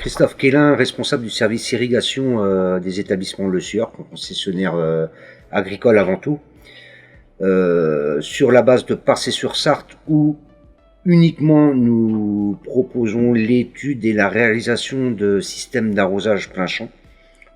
Christophe Quélin, responsable du service irrigation des établissements Le Sieur, concessionnaire agricole avant tout, sur la base de Parçay-sur-Sarthe où uniquement nous proposons l'étude et la réalisation de systèmes d'arrosage plein champ,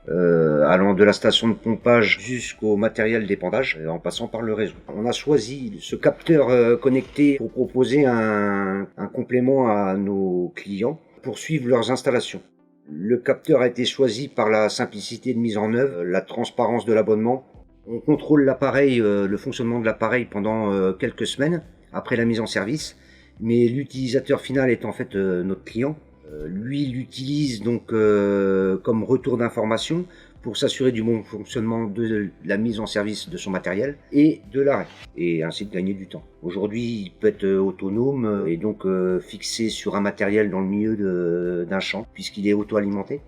allant de la station de pompage jusqu'au matériel d'épandage, en passant par le réseau. On a choisi ce capteur connecté pour proposer un complément à nos clients pour suivre leurs installations. Le capteur a été choisi par la simplicité de mise en œuvre, la transparence de l'abonnement. On contrôle l'appareil, le fonctionnement de l'appareil pendant quelques semaines après la mise en service, mais l'utilisateur final est en fait notre client. Lui, il l'utilise donc comme retour d'information pour s'assurer du bon fonctionnement de la mise en service de son matériel et de l'arrêt, et ainsi de gagner du temps. Aujourd'hui, il peut être autonome et donc fixé sur un matériel dans le milieu d'un champ, puisqu'il est auto-alimenté.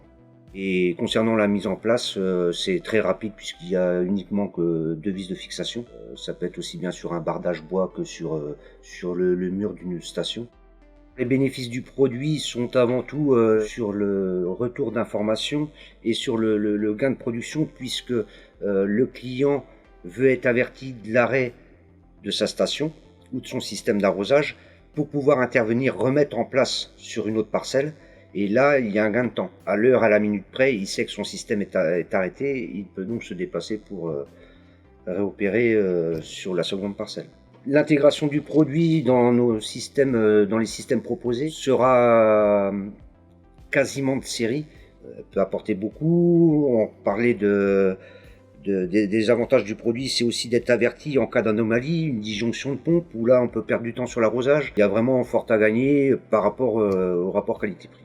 Et concernant la mise en place, c'est très rapide puisqu'il y a uniquement que 2 vis de fixation. Ça peut être aussi bien sur un bardage bois que sur le mur d'une station. Les bénéfices du produit sont avant tout sur le retour d'information et sur le gain de production, puisque le client veut être averti de l'arrêt de sa station ou de son système d'arrosage pour pouvoir intervenir, remettre en place sur une autre parcelle. Et là, il y a un gain de temps. À l'heure, à la minute près, il sait que son système est arrêté. Il peut donc se déplacer pour réopérer sur la seconde parcelle. L'intégration du produit dans nos systèmes, dans les systèmes proposés, sera quasiment de série. Peut apporter beaucoup. On parlait des avantages du produit, c'est aussi d'être averti en cas d'anomalie, une disjonction de pompe, où là on peut perdre du temps sur l'arrosage. Il y a vraiment fort à gagner par rapport au rapport qualité-prix.